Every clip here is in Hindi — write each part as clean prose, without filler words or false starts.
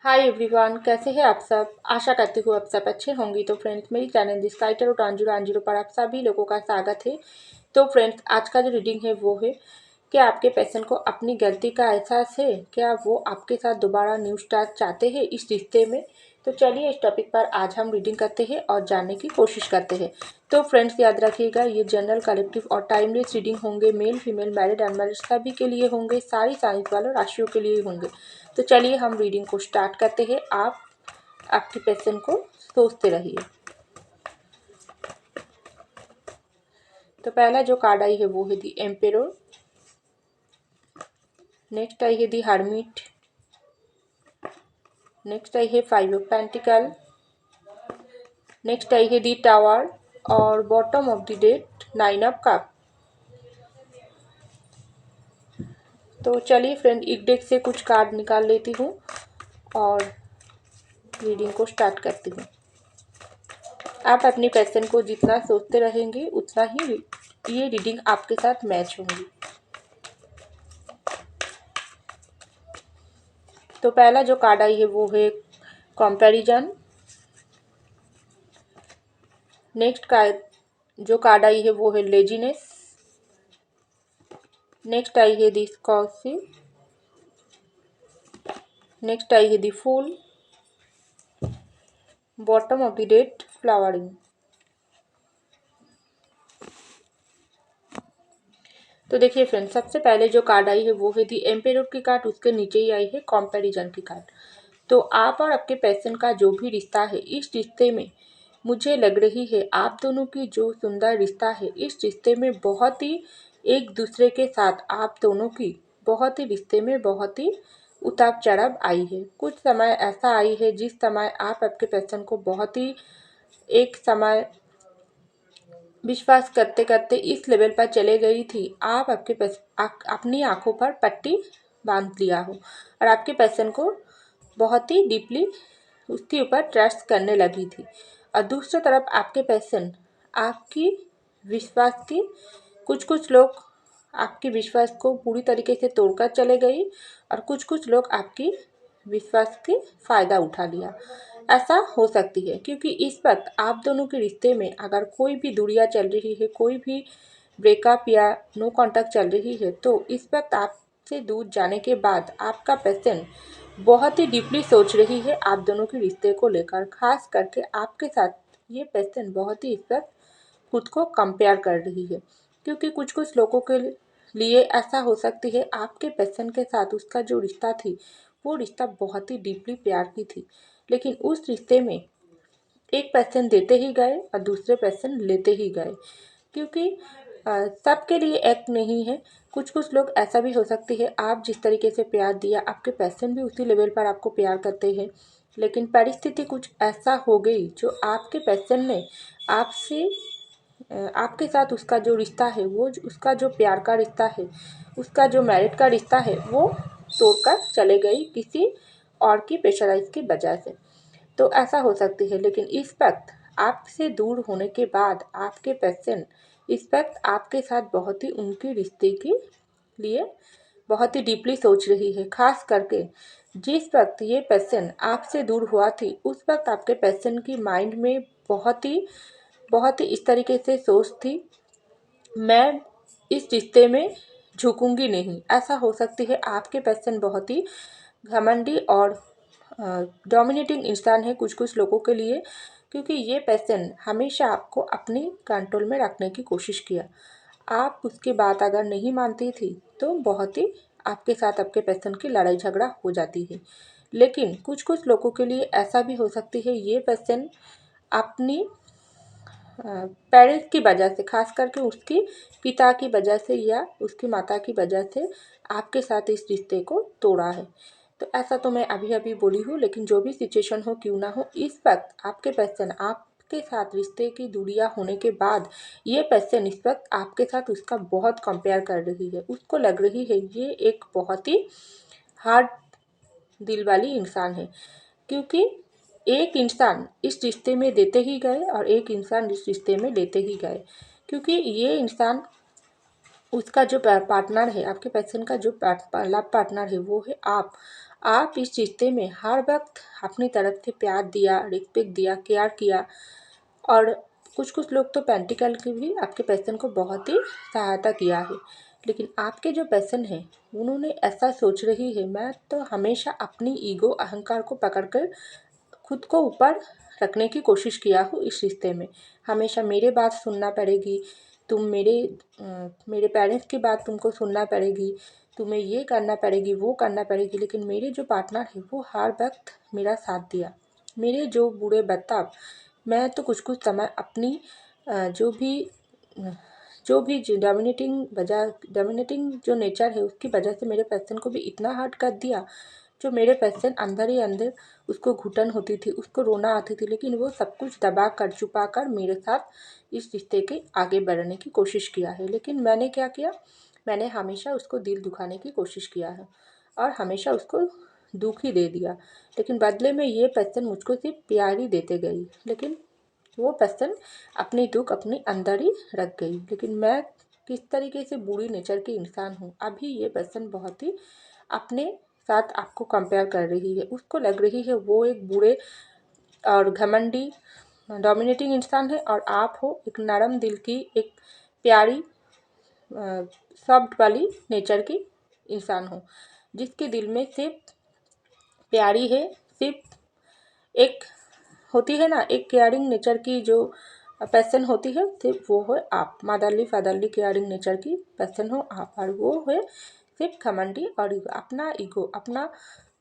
हाय एवरीवन, कैसे हैं आप सब। आशा करती हूँ आप सब अच्छे होंगे। तो फ्रेंड्स, मेरी चैनल दिस टाइटल टांजूर आंजूर पर आप सभी लोगों का स्वागत है। तो फ्रेंड्स, आज का जो रीडिंग है वो है कि आपके पेशेंट को अपनी गलती का एहसास है, क्या वो आपके साथ दोबारा न्यू स्टार्ट चाहते हैं इस रिश्ते में। तो चलिए इस टॉपिक पर आज हम रीडिंग करते हैं और जानने की कोशिश करते हैं। तो फ्रेंड्स, याद रखिएगा, ये जनरल, कलेक्टिव और टाइमलेस रीडिंग होंगे। मेल फीमेल, मैरिड अनमैरिड सभी के लिए होंगे, सारी साइंस वालों राशियों के लिए होंगे। तो चलिए हम रीडिंग को स्टार्ट करते हैं। आप आपके पेशेंट को सोचते रहिए। तो पहला जो कार्ड आई है वो है दी एम्पेरर। नेक्स्ट आई है दी हर्मिट। नेक्स्ट आई है 5 ऑफ पेंटिकल। नेक्स्ट आई है दी टावर और bottom of the deck 9 of cup. तो चलिए फ्रेंड, एक डेक से कुछ कार्ड निकाल लेती हूँ और रीडिंग को स्टार्ट करती हूँ। आप अपने पेशेंट को जितना सोचते रहेंगे उतना ही ये रीडिंग आपके साथ मैच होंगी। तो पहला जो कार्ड आई है वो है कंपैरिजन। नेक्स्ट कार्ड जो कार्ड आई है वो है लेजीनेस। नेक्स्ट आई है दी स्कॉर्सी। नेक्स्ट आई है दी फूल। Bottom of the deck flowering. तो देखिए फ्रेंड्स, सबसे पहले जो कार्ड आई है वो है दी एम्पेरर की कार्ड, उसके नीचे ही आई है कंपैरिजन की कार्ड। तो आप और आपके पेशेंट का जो भी रिश्ता है, इस रिश्ते में मुझे लग रही है आप दोनों की जो सुंदर रिश्ता है, इस रिश्ते में बहुत ही एक दूसरे के साथ आप दोनों की बहुत ही रिश्ते में बहुत ही उतार चढ़ाव आई है। कुछ समय ऐसा आई है जिस समय आप आपके पेशेंट को बहुत ही एक समय विश्वास करते करते इस लेवल पर चले गई थी, आप अपनी आंखों पर पट्टी बांध लिया हो और आपके पेशेंट को बहुत ही डीपली उसके ऊपर ट्रस्ट करने लगी थी। और दूसरी तरफ आपके पेशेंट आपकी विश्वास की कुछ कुछ लोग आपके विश्वास को पूरी तरीके से तोड़कर चले गई और कुछ कुछ लोग आपकी विश्वास की फ़ायदा उठा लिया। ऐसा हो सकती है क्योंकि इस वक्त आप दोनों के रिश्ते में अगर कोई भी दूरियां चल रही है, कोई भी ब्रेकअप या नो कांटेक्ट चल रही है, तो इस वक्त आपसे दूर जाने के बाद आपका पेशेंट बहुत ही डीपली सोच रही है आप दोनों के रिश्ते को लेकर। खास करके आपके साथ ये पेशेंट बहुत ही इस वक्त खुद को कंपेयर कर रही है, क्योंकि कुछ कुछ लोगों के लिए ऐसा हो सकती है आपके पेशेंट के साथ उसका जो रिश्ता थी वो रिश्ता बहुत ही डीपली प्यार की थी, लेकिन उस रिश्ते में एक पेशेंट देते ही गए और दूसरे पेशेंट लेते ही गए। क्योंकि सबके लिए एक नहीं है, कुछ कुछ लोग ऐसा भी हो सकती है आप जिस तरीके से प्यार दिया आपके पेशेंट भी उसी लेवल पर आपको प्यार करते हैं, लेकिन परिस्थिति कुछ ऐसा हो गई जो आपके पेशेंट ने आपसे आपके साथ उसका जो रिश्ता है वो उसका जो प्यार का रिश्ता है, उसका जो मैरिट का रिश्ता है वो तोड़कर चले गई किसी और की प्रेशराइज की वजह से। तो ऐसा हो सकती है, लेकिन इस वक्त आपसे दूर होने के बाद आपके पेशेंट इस वक्त आपके साथ बहुत ही उनके रिश्ते के लिए बहुत ही डीपली सोच रही है। खास करके जिस वक्त ये पेशेंट आपसे दूर हुआ थी उस वक्त आपके पेशेंट की माइंड में बहुत ही इस तरीके से सोच थी, मैं इस रिश्ते में झुकूंगी नहीं। ऐसा हो सकती है आपके पेशेंट बहुत ही घमंडी और डोमिनेटिंग इंसान है कुछ कुछ लोगों के लिए, क्योंकि ये पेशेंट हमेशा आपको अपनी कंट्रोल में रखने की कोशिश किया। आप उसकी बात अगर नहीं मानती थी तो बहुत ही आपके साथ आपके पेशेंट की लड़ाई झगड़ा हो जाती है। लेकिन कुछ कुछ लोगों के लिए ऐसा भी हो सकती है ये पेशेंट अपनी पेरेंट्स की वजह से, खास करके उसकी पिता की वजह से या उसकी माता की वजह से आपके साथ इस रिश्ते को तोड़ा है। तो ऐसा तो मैं अभी अभी बोली हूँ, लेकिन जो भी सिचुएशन हो क्यों ना हो, इस वक्त आपके पेशेंट आपके साथ रिश्ते की दूरियां होने के बाद ये पेशेंट इस वक्त आपके साथ उसका बहुत कंपेयर कर रही है। उसको लग रही है ये एक बहुत ही हार्ड दिल वाली इंसान है, क्योंकि एक इंसान इस रिश्ते में देते ही गए और एक इंसान इस रिश्ते में लेते ही गए। क्योंकि ये इंसान उसका जो पार्टनर है, आपके पेशेंट का जो लव पार्टनर है वो है आप। आप इस रिश्ते में हर वक्त अपनी तरफ से प्यार दिया, रिस्पेक्ट दिया, केयर किया और कुछ कुछ लोग तो प्रैक्टिकल की भी आपके पैशन को बहुत ही सहायता किया है। लेकिन आपके जो पैशन है उन्होंने ऐसा सोच रही है, मैं तो हमेशा अपनी ईगो अहंकार को पकड़कर खुद को ऊपर रखने की कोशिश किया हूँ इस रिश्ते में। हमेशा मेरे बात सुनना पड़ेगी, तुम मेरे पेरेंट्स की बात तुमको सुनना पड़ेगी, तुम्हें ये करना पड़ेगी, वो करना पड़ेगी। लेकिन मेरे जो पार्टनर है वो हर वक्त मेरा साथ दिया। मेरे जो बुरे बर्ताव, मैं तो कुछ कुछ समय अपनी जो भी डोमिनेटिंग जो नेचर है उसकी वजह से मेरे पैशन को भी इतना हर्ट कर दिया। जो मेरे पैशन अंदर ही अंदर उसको घुटन होती थी, उसको रोना आती थी, लेकिन वो सब कुछ दबा कर छुपा कर मेरे साथ इस रिश्ते के आगे बढ़ने की कोशिश किया है। लेकिन मैंने क्या किया, मैंने हमेशा उसको दिल दुखाने की कोशिश किया है और हमेशा उसको दुख ही दे दिया। लेकिन बदले में ये पैशन मुझको सिर्फ प्यार ही देते गई। लेकिन वो पर्सन अपनी दुख अपने अंदर ही रख गई। लेकिन मैं किस तरीके से बुरी नेचर की इंसान हूँ, अभी ये पर्सन बहुत ही अपने साथ आपको कंपेयर कर रही है। उसको लग रही है वो एक बुरे और घमंडी डोमिनेटिंग इंसान है और आप हो एक नरम दिल की, एक प्यारी सॉफ्ट वाली नेचर की इंसान हो, जिसके दिल में सिर्फ प्यारी है, सिर्फ एक होती है ना, एक केयरिंग नेचर की जो पर्सन होती है, सिर्फ वो है आप। मदरली फादरली केयरिंग नेचर की पर्सन हो आप, और वो है सिर्फ घमंडी और अपना ईगो, अपना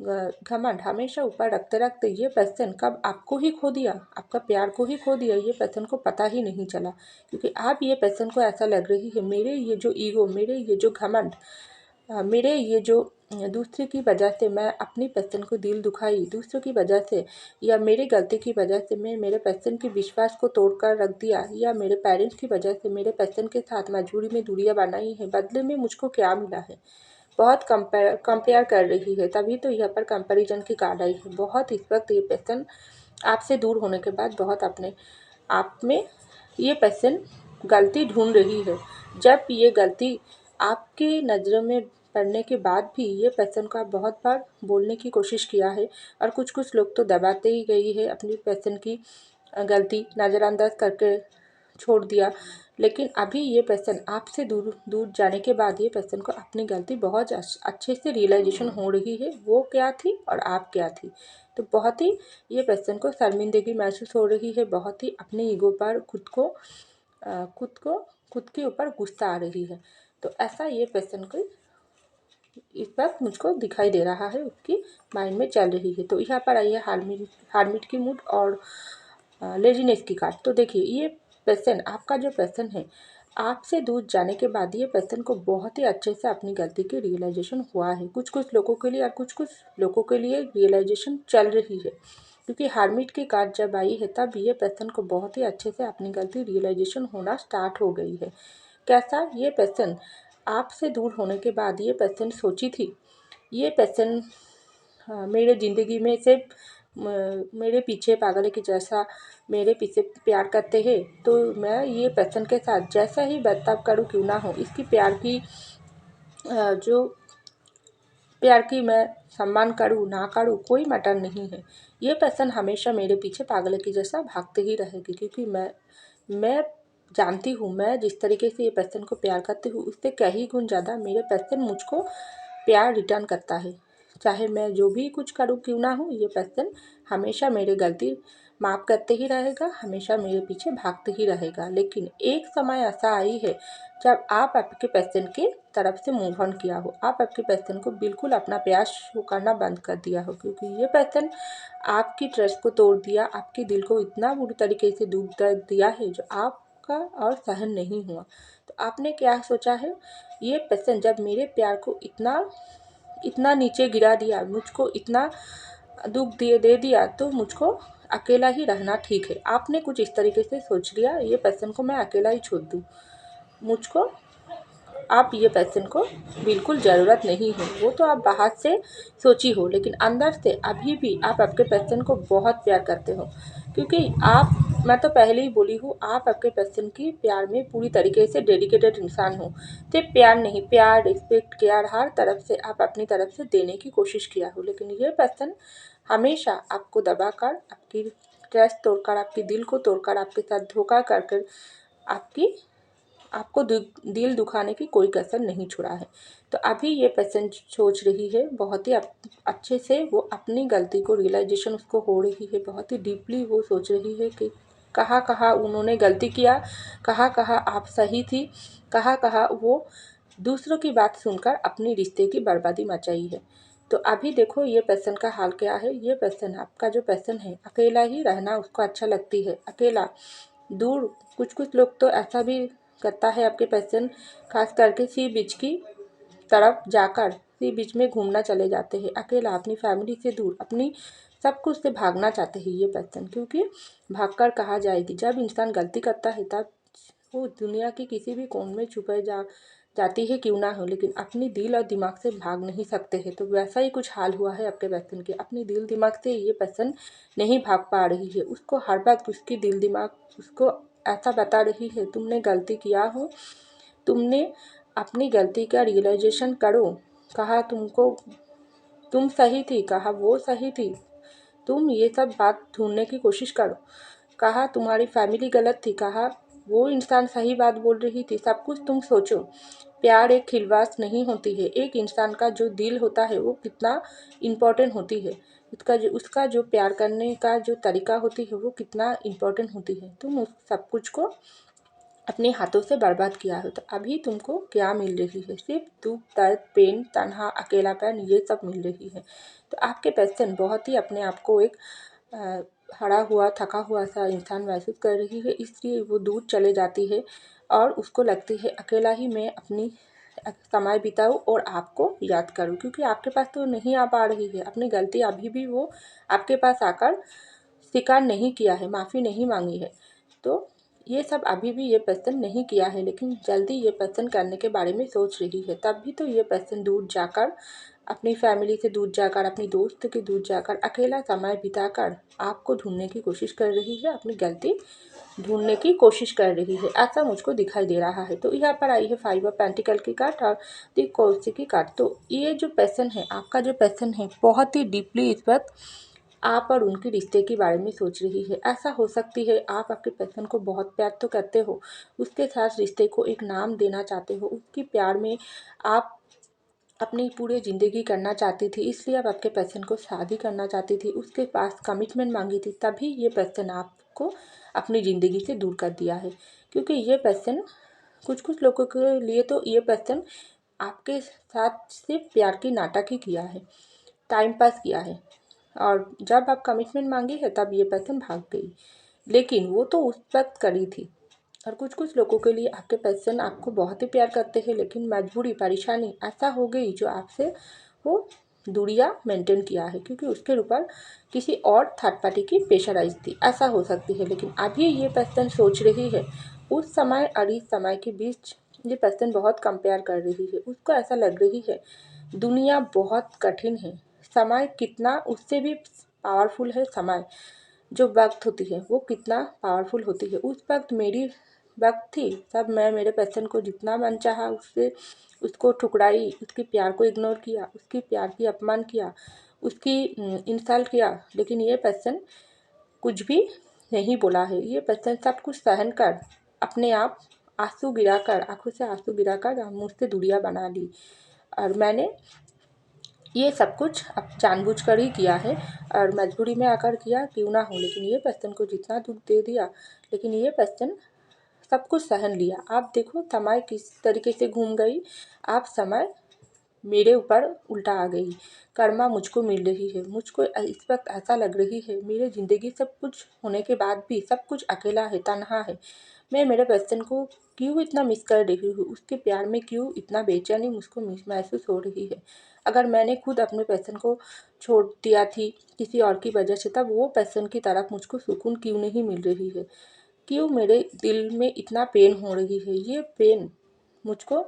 घमंड हमेशा ऊपर रखते रखते ये पर्सन कब आपको ही खो दिया, आपका प्यार को ही खो दिया, ये पर्सन को पता ही नहीं चला। क्योंकि आप ये पर्सन को ऐसा लग रही है मेरे ये जो ईगो, मेरे ये जो घमंड, मेरे ये जो दूसरे की वजह से मैं अपनी पर्सन को दिल दुखाई, दूसरों की वजह से या मेरी गलती की वजह से मैं मेरे पर्सन के विश्वास को तोड़ कर रख दिया, या मेरे पेरेंट्स की वजह से मेरे पर्सन के साथ मजबूरी में दूरियां बनाई है, बदले में मुझको क्या मिला है। बहुत कंपेयर कर रही है, तभी तो यहाँ पर कंपैरिजन की कार्ड आई है। बहुत इस वक्त ये पर्सन आपसे दूर होने के बाद बहुत अपने आप में ये पर्सन गलती ढूंढ रही है। जब ये गलती आपकी नज़रों में पड़ने के बाद भी ये पर्सन को आप बहुत बार बोलने की कोशिश किया है और कुछ कुछ लोग तो दबाते ही गई है, अपनी पर्सन की गलती नज़रअंदाज करके छोड़ दिया। लेकिन अभी ये पर्सन आपसे दूर दूर जाने के बाद ये पर्सन को अपनी गलती बहुत अच्छे से रियलाइजेशन हो रही है, वो क्या थी और आप क्या थी। तो बहुत ही ये पर्सन को शर्मिंदगी महसूस हो रही है, बहुत ही अपने ईगो पर खुद के ऊपर गुस्सा आ रही है। तो ऐसा ये पर्सन को इस वक्त मुझको दिखाई दे रहा है, उसकी माइंड में चल रही है। तो यहाँ पर आइए हार्मिट की मूड और लेजीनेस की कार्ड। तो देखिए ये पर्सन, आपका जो पर्सन है, आपसे दूर जाने के बाद ये पर्सन को बहुत ही अच्छे से अपनी गलती की रियलाइजेशन हुआ है। कुछ कुछ लोगों के लिए और कुछ कुछ लोगों के लिए रियलाइजेशन चल रही है। क्योंकि हार्मिट की कार्ड जब आई है तब ये पर्सन को बहुत ही अच्छे से अपनी गलती रियलाइजेशन होना स्टार्ट हो गई है। कैसा, ये पर्सन आपसे दूर होने के बाद ये पर्सन सोची थी, ये पर्सन मेरे ज़िंदगी में सिर्फ मेरे पीछे पागल के जैसा मेरे पीछे प्यार करते हैं, तो मैं ये पर्सन के साथ जैसा ही बर्ताव करूँ क्यों ना हो, इसकी जो प्यार की मैं सम्मान करूँ ना करूँ कोई मैटर नहीं है। ये पर्सन हमेशा मेरे पीछे पागल की जैसा भागते ही रहेगी, क्योंकि मैं जानती हूँ मैं जिस तरीके से ये पर्सन को प्यार करती हूँ उससे कई गुण ज़्यादा मेरे पर्सन मुझको प्यार रिटर्न करता है। चाहे मैं जो भी कुछ करूँ क्यों ना हूँ, ये पर्सन हमेशा मेरी गलती माफ़ करते ही रहेगा, हमेशा मेरे पीछे भागते ही रहेगा। लेकिन एक समय ऐसा आई है जब आप आपके पर्सन के तरफ से मूव ऑन किया हो, आप आपके पर्सन को बिल्कुल अपना प्यार शो करना बंद कर दिया हो, क्योंकि ये पर्सन आपकी ट्रस्ट को तोड़ दिया, आपके दिल को इतना बुरी तरीके से दुख दर्द दिया है जो आपका और सहन नहीं हुआ। तो आपने क्या सोचा है, ये पर्सन जब मेरे प्यार को इतना नीचे गिरा दिया, मुझको इतना दुख दे दिया, तो मुझको अकेला ही रहना ठीक है। आपने कुछ इस तरीके से सोच लिया, ये पर्सन को मैं अकेला ही छोड़ दूँ, मुझको आप ये पर्सन को बिल्कुल ज़रूरत नहीं है। वो तो आप बाहर से सोची हो, लेकिन अंदर से अभी भी आप आपके पर्सन को बहुत प्यार करते हो, क्योंकि मैं तो पहले ही बोली हूँ, आप आपके पर्सन की प्यार में पूरी तरीके से डेडिकेटेड इंसान हो। सिर्फ प्यार नहीं, प्यार, रिस्पेक्ट, केयर हर तरफ से आप अपनी तरफ से देने की कोशिश किया हो, लेकिन ये पर्सन हमेशा आपको दबाकर, आपकी ट्रस्ट तोड़कर, आपके दिल को तोड़कर, आपके साथ धोखा कर कर आपकी आपको दिल दुखाने की कोई कसर नहीं छोड़ा है। तो अभी ये पर्सन सोच रही है बहुत ही अच्छे से, वो अपनी गलती को रियलाइजेशन उसको हो रही है, बहुत ही डीपली वो सोच रही है कि कहाँ कहाँ उन्होंने गलती किया, कहाँ कहाँ आप सही थी, कहाँ कहाँ वो दूसरों की बात सुनकर अपनी रिश्ते की बर्बादी मचाई है। तो अभी देखो ये पर्सन का हाल क्या है। ये पर्सन, आपका जो पर्सन है, अकेला ही रहना उसको अच्छा लगती है, अकेला दूर। कुछ कुछ लोग तो ऐसा भी करता है आपके पर्सन, खास करके सी बीच की तरफ जाकर सी बीच में घूमना चले जाते हैं, अकेला, अपनी फैमिली से दूर, अपनी सब कुछ से भागना चाहते हैं ये पर्सन, क्योंकि भागकर कहाँ जाएगी। जब इंसान गलती करता है तब वो दुनिया के किसी भी कोने में छुपे जाती है क्यों ना हो, लेकिन अपनी दिल और दिमाग से भाग नहीं सकते हैं। तो वैसा ही कुछ हाल हुआ है आपके पर्सन के, अपनी दिल दिमाग से ये पर्सन नहीं भाग पा रही है। उसको हर बात उसकी दिल दिमाग उसको ऐसा बता रही है, तुमने गलती किया हो, तुमने अपनी गलती का रियलाइजेशन करो, कहा तुम सही थी, कहा वो सही थी, तुम ये सब बात ढूंढने की कोशिश करो, कहा तुम्हारी फैमिली गलत थी, कहा वो इंसान सही बात बोल रही थी, सब कुछ तुम सोचो। प्यार एक खिलवाड़ नहीं होती है, एक इंसान का जो दिल होता है वो कितना इम्पोर्टेंट होती है, उसका जो प्यार करने का जो तरीका होती है वो कितना इम्पोर्टेंट होती है। तुम उस सब कुछ को अपने हाथों से बर्बाद किया है। तो अभी तुमको क्या मिल रही है? सिर्फ दुख, दर्द, पेन, तन्हा, अकेलापन, ये सब मिल रही है। तो आपके पर्सन बहुत ही अपने आप को एक हरा हुआ, थका हुआ सा इंसान महसूस कर रही है, इसलिए वो दूर चले जाती है और उसको लगती है अकेला ही मैं अपनी समय बिताऊँ और आपको याद करूँ, क्योंकि आपके पास तो नहीं आ पा रही है। अपनी गलती अभी भी वो आपके पास आकर स्वीकार नहीं किया है, माफ़ी नहीं मांगी है। तो ये सब अभी भी ये पर्सन नहीं किया है, लेकिन जल्दी ये पर्सन करने के बारे में सोच रही है। तब भी तो ये पर्सन दूर जाकर, अपनी फैमिली से दूर जाकर, अपनी दोस्त के दूर जाकर, अकेला समय बिताकर आपको ढूंढने की कोशिश कर रही है, अपनी गलती ढूंढने की कोशिश कर रही है, ऐसा मुझको दिखाई दे रहा है। तो यहाँ पर आई है 5 ऑफ पेंटिकल की कार्ड और 3 कोर्स की कार्ड। तो ये जो पर्सन है, आपका जो पर्सन है, बहुत ही डीपली इस वक्त आप और उनके रिश्ते के बारे में सोच रही है। ऐसा हो सकती है आप आपके पर्सन को बहुत प्यार तो करते हो, उसके साथ रिश्ते को एक नाम देना चाहते हो, उसके प्यार में आप अपनी पूरी ज़िंदगी करना चाहती थी, इसलिए आप आपके पर्सन को शादी करना चाहती थी, उसके पास कमिटमेंट मांगी थी, तभी ये पर्सन आपको अपनी ज़िंदगी से दूर कर दिया है। क्योंकि ये पर्सन, कुछ कुछ लोगों के लिए तो ये पर्सन आपके साथ सिर्फ प्यार की नाटक ही किया है, टाइम पास किया है, और जब आप कमिटमेंट मांगी है तब ये पर्सन भाग गई, लेकिन वो तो उस वक्त करी थी। और कुछ कुछ लोगों के लिए आपके पर्सन आपको बहुत ही प्यार करते हैं, लेकिन मजबूरी, परेशानी ऐसा हो गई जो आपसे वो दूरियां मेंटेन किया है, क्योंकि उसके ऊपर किसी और थर्ड पार्टी की प्रेशराइज थी, ऐसा हो सकती है। लेकिन अभी ये पर्सन सोच रही है, उस समय और इस समय के बीच ये पर्सन बहुत कंपेयर कर रही है। उसको ऐसा लग रही है दुनिया बहुत कठिन है, समय कितना उससे भी पावरफुल है। समय जो वक्त होती है वो कितना पावरफुल होती है। उस वक्त मेरी वक्त थी, तब मैं मेरे पर्सन को जितना मन चाहा उसको ठुकराई, उसके प्यार को इग्नोर किया, उसके प्यार की अपमान किया, उसकी इंसल्ट किया, लेकिन ये पर्सन कुछ भी नहीं बोला है। ये पर्सन सब कुछ सहन कर, अपने आप आंसू गिराकर, आंखों से आंसू गिराकर मुझसे दूरियां बना ली, और मैंने ये सब कुछ अब जानबूझकर ही किया है और मजबूरी में आकर किया क्यों ना हो। लेकिन ये पर्सन को जितना दुख दे दिया, लेकिन ये पर्सन सब कुछ सहन लिया। आप देखो समय किस तरीके से घूम गई, आप समय मेरे ऊपर उल्टा आ गई, कर्मा मुझको मिल रही है। मुझको इस वक्त ऐसा लग रही है मेरी ज़िंदगी सब कुछ होने के बाद भी सब कुछ अकेला है, तन्हा है। मैं मेरे पर्सन को क्यों इतना मिस कर रही हूँ, उसके प्यार में क्यों इतना बेचैनी मुझको महसूस हो रही है। अगर मैंने खुद अपने पर्सन को छोड़ दिया थी किसी और की वजह से, तब वो पर्सन की तरफ मुझको सुकून क्यों नहीं मिल रही है, क्यों मेरे दिल में इतना पेन हो रही है। ये पेन मुझको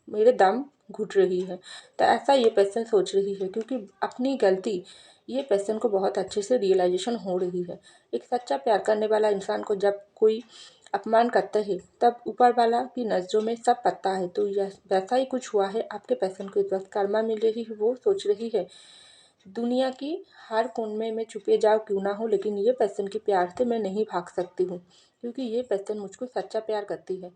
मेरे दम घुट रही है। तो ऐसा ये पर्सन सोच रही है, क्योंकि अपनी गलती ये पर्सन को बहुत अच्छे से रियलाइजेशन हो रही है। एक सच्चा प्यार करने वाला इंसान को जब कोई अपमान करता है तब ऊपर वाला की नज़रों में सब पता है। तो वैसा ही कुछ हुआ है आपके पर्सन को। इस वक्त कर्मा मिल रही है, वो सोच रही है दुनिया की हर कोने में छुपे जाओ क्यों ना हो, लेकिन ये पर्सन के प्यार से मैं नहीं भाग सकती हूँ, क्योंकि ये पर्सन मुझको सच्चा प्यार करती है।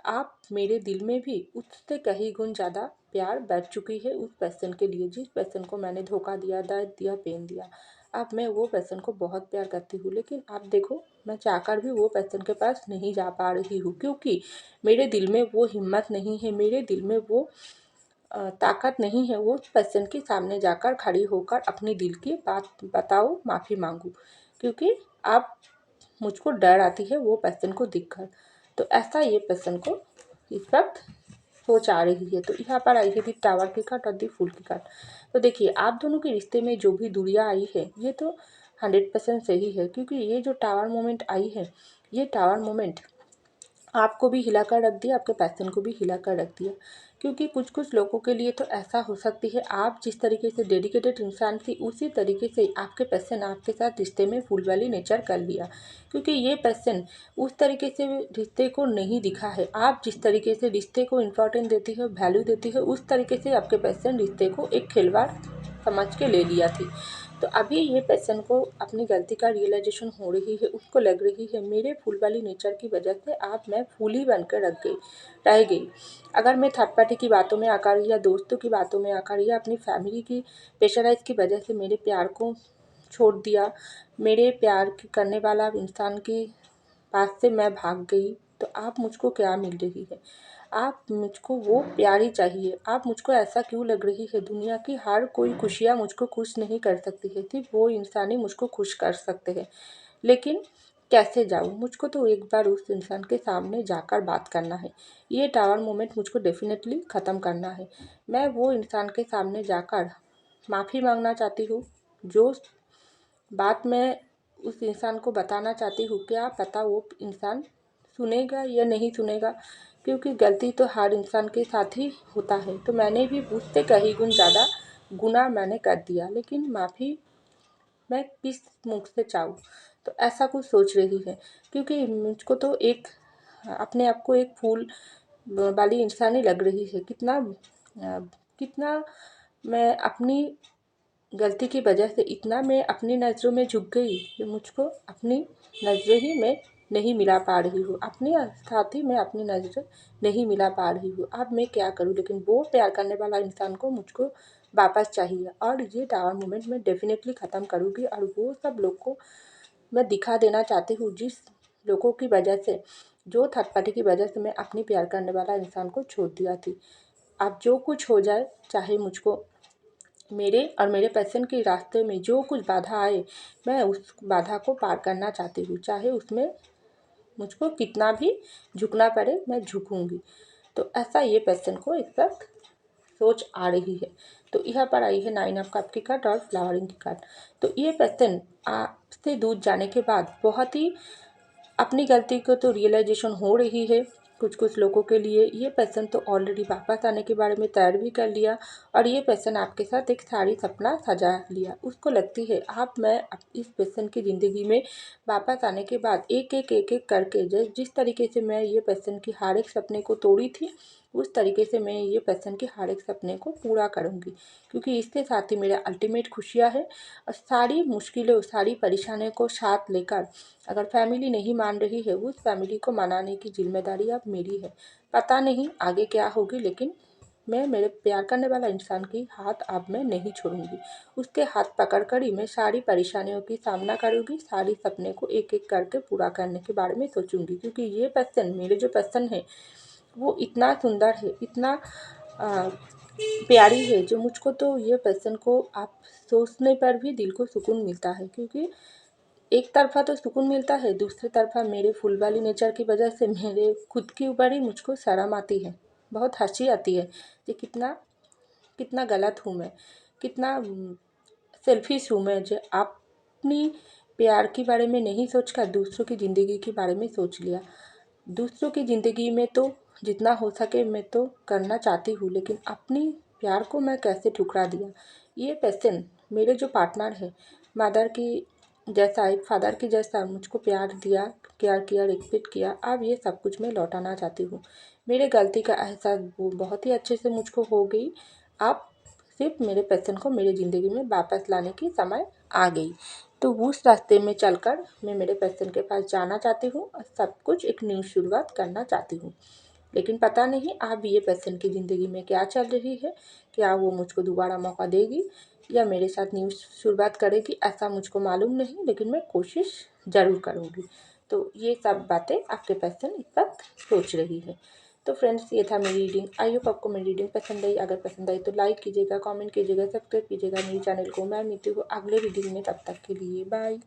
आप मेरे दिल में भी उससे कहीं गुण ज़्यादा प्यार बढ़ चुकी है उस पर्सन के लिए, जिस पर्सन को मैंने धोखा दिया, दर्द दिया, पेन दिया। अब मैं वो पर्सन को बहुत प्यार करती हूँ, लेकिन आप देखो मैं चाहकर भी वो पर्सन के पास नहीं जा पा रही हूँ, क्योंकि मेरे दिल में वो हिम्मत नहीं है, मेरे दिल में वो ताकत नहीं है वो पर्सन के सामने जाकर खड़ी होकर अपनी दिल की बात बताओ, माफ़ी मांगूं, क्योंकि आप मुझको डर आती है वो पर्सन को दिखकर। तो ऐसा ये पर्सन को इस वक्त सोच आ रही है। तो यहाँ पर आई है दी टावर की कार्ड और दी फूल की कार्ड। तो देखिए आप दोनों के रिश्ते में जो भी दूरियां आई है ये तो 100% सही है, क्योंकि ये जो टावर मोमेंट आई है, ये टावर मोमेंट आपको भी हिला कर रख दिया, आपके पैसन को भी हिला कर रख दिया। क्योंकि कुछ कुछ लोगों के लिए तो ऐसा हो सकती है, आप जिस तरीके से डेडिकेटेड इंसान थी उसी तरीके से आपके पैसन आपके साथ रिश्ते में फूल वाली नेचर कर लिया, क्योंकि ये पैसन उस तरीके से रिश्ते को नहीं दिखा है। आप जिस तरीके से रिश्ते को इम्पोर्टेंट देती है, वैल्यू देती है, उस तरीके से आपके पैसन रिश्ते को एक खिलवाड़ समझ के ले लिया थी। तो अभी ये पर्सन को अपनी गलती का रियलाइजेशन हो रही है, उसको लग रही है मेरे फूल वाली नेचर की वजह से आप मैं फूल ही बनकर रह गई। अगर मैं थर्ड पार्टी की बातों में आकर या दोस्तों की बातों में आकर या अपनी फैमिली की प्रेशराइज की वजह से मेरे प्यार को छोड़ दिया, मेरे प्यार करने वाला इंसान के पास से मैं भाग गई, तो आप मुझको क्या मिल रही है? आप मुझको वो प्यार ही चाहिए। आप मुझको ऐसा क्यों लग रही है? दुनिया की हर कोई खुशियाँ मुझको खुश नहीं कर सकती है, सिर्फ वो इंसान ही मुझको खुश कर सकते हैं। लेकिन कैसे जाऊँ? मुझको तो एक बार उस इंसान के सामने जाकर बात करना है। ये टावर मोमेंट मुझको डेफिनेटली ख़त्म करना है। मैं वो इंसान के सामने जाकर माफ़ी मांगना चाहती हूँ। जो बात मैं उस इंसान को बताना चाहती हूँ, क्या पता वो इंसान सुनेगा या नहीं सुनेगा, क्योंकि गलती तो हर इंसान के साथ ही होता है। तो मैंने भी उससे कहीं गुण ज़्यादा गुनाह मैंने कर दिया, लेकिन माफ़ी मैं किस मुख से चाहूँ? तो ऐसा कुछ सोच रही है, क्योंकि मुझको तो एक अपने आप को एक फूल वाली इंसान ही लग रही है। कितना मैं अपनी गलती की वजह से इतना मैं अपनी नज़रों में झुक गई कि मुझको अपनी नज़रें ही मैं नहीं मिला पा रही हूँ, अपने साथ ही मैं अपनी नज़रें नहीं मिला पा रही हूँ। अब मैं क्या करूँ? लेकिन वो प्यार करने वाला इंसान को मुझको वापस चाहिए, और ये टावर मोमेंट मैं डेफिनेटली ख़त्म करूँगी। और वो सब लोग को मैं दिखा देना चाहती हूँ जिस लोगों की वजह से, जो थर्ड पार्टी की वजह से मैं अपनी प्यार करने वाला इंसान को छोड़ दिया थी। अब जो कुछ हो जाए, चाहे मुझको मेरे और मेरे पैशन के रास्ते में जो कुछ बाधा आए, मैं उस बाधा को पार करना चाहती हूँ, चाहे उसमें मुझको कितना भी झुकना पड़े मैं झुकूँगी। तो ऐसा ये पैशन को इस वक्त सोच आ रही है। तो यहाँ पर आई है 9 ऑफ कप की कार्ड और फ्लावरिंग की कार्ड। तो ये पैशन आपसे दूर जाने के बाद बहुत ही अपनी गलती को तो रियलाइजेशन हो रही है। कुछ कुछ लोगों के लिए ये पर्सन तो ऑलरेडी वापस आने के बारे में तैयार भी कर लिया, और ये पर्सन आपके साथ एक सारी सपना सजा लिया। उसको लगती है आप मैं इस पर्सन की ज़िंदगी में वापस आने के बाद एक एक करके जिस तरीके से मैं ये पर्सन की हर एक सपने को तोड़ी थी, उस तरीके से मैं ये पर्सन के हर एक सपने को पूरा करूँगी, क्योंकि इसके साथ ही मेरा अल्टीमेट खुशियाँ है। और सारी मुश्किलों, सारी परेशानियों को साथ लेकर अगर फैमिली नहीं मान रही है, उस फैमिली को मनाने की जिम्मेदारी अब मेरी है। पता नहीं आगे क्या होगी, लेकिन मैं मेरे प्यार करने वाला इंसान की हाथ अब मैं नहीं छोड़ूंगी। उसके हाथ पकड़ कर ही मैं सारी परेशानियों की सामना करूंगी, सारी सपने को एक एक करके पूरा करने के बारे में सोचूंगी, क्योंकि ये पर्सन मेरे जो पर्सन है वो इतना सुंदर है, इतना प्यारी है, जो मुझको तो ये पर्सन को आप सोचने पर भी दिल को सुकून मिलता है। क्योंकि एक तरफ़ा तो सुकून मिलता है, दूसरी तरफ़ा मेरे फूल वाली नेचर की वजह से मेरे खुद के ऊपर ही मुझको शर्म आती है, बहुत हँसी आती है कि कितना कितना गलत हूँ मैं, कितना सेल्फिश हूँ मैं, जो अपनी प्यार के बारे में नहीं सोचकर दूसरों की ज़िंदगी के बारे में सोच लिया। दूसरों की ज़िंदगी में तो जितना हो सके मैं तो करना चाहती हूँ, लेकिन अपनी प्यार को मैं कैसे ठुकरा दिया। ये पर्सन मेरे जो पार्टनर है, मदर की जैसा, एक फादर की जैसा मुझको प्यार दिया, केयर किया, रिस्पेक्ट किया, अब ये सब कुछ मैं लौटाना चाहती हूँ। मेरे गलती का एहसास वो बहुत ही अच्छे से मुझको हो गई। अब सिर्फ मेरे पर्सन को मेरी ज़िंदगी में वापस लाने की समय आ गई। तो उस रास्ते में चलकर मैं मेरे पर्सन के पास जाना चाहती हूँ और सब कुछ एक न्यू शुरुआत करना चाहती हूँ। लेकिन पता नहीं अब ये पर्सन की ज़िंदगी में क्या चल रही है, क्या वो मुझको दोबारा मौका देगी या मेरे साथ न्यू शुरुआत करेगी, ऐसा मुझको मालूम नहीं, लेकिन मैं कोशिश ज़रूर करूँगी। तो ये सब बातें आपके पर्सन इस वक्त सोच रही है। तो फ्रेंड्स, ये था मेरी रीडिंग। आई होप आपको मेरी रीडिंग पसंद आई। अगर पसंद आई तो लाइक कीजिएगा, कमेंट कीजिएगा, सब्सक्राइब कीजिएगा मेरी चैनल को। मैं मिलती हूँ अगले रीडिंग में, तब तक के लिए बाय।